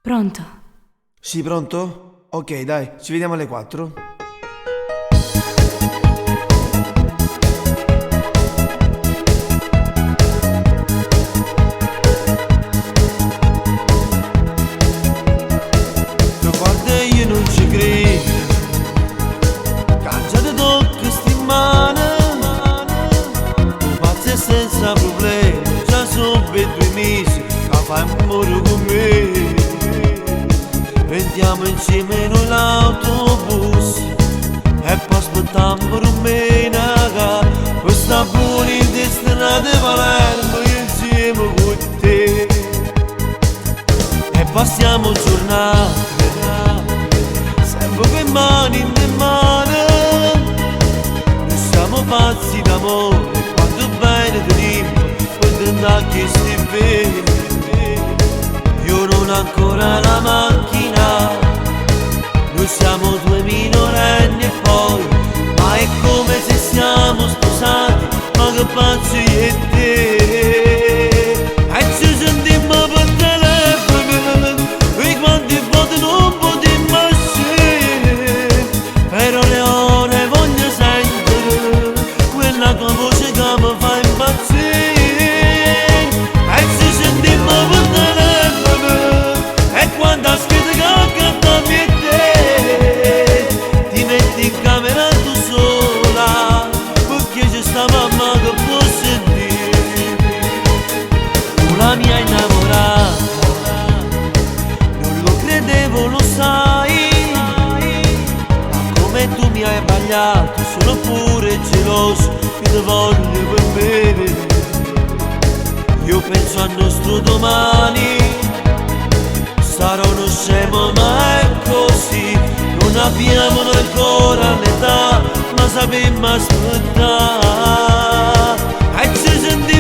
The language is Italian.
Pronto? Sì, pronto? Ok, dai, ci vediamo alle 4. Tu guarda e io non ci credo, cangia di tocca sti mani, tu pazzi e senza problemi, già sono per 2 mesi che fai amore con me. Prendiamo insieme noi l'autobus e poi aspettiamo domenica. Questa buona intestinata di Palermo insieme con te. E passiamo giornate sempre con mani in mano. Noi siamo pazzi d'amore, quanto bene teniamo quando andare che stai bene. Io non ho ancora la macchina, noi siamo 2 minorenni e poi, ma è come se siamo sposati, ma che pazzi e te. E ci sentiamo per telefono, e quante volte non potremmo essere, però Leone voglio sentire, quella tua voce che mi fa impazzire. E ci sentiamo per telefono, e quando aspetti che accanto a te, ti metti in camera tu sola, perché c'è sta mamma che può sentire. Tu la mia innamorata, non lo credevo, lo sai, ma come tu mi hai sbagliato, sono pure geloso, che ti voglio per me. Io penso al nostro domani, sarò uno scemo ma è così. Non abbiamo ancora l'età, ma sappiamo aspettare. E ci sentiamo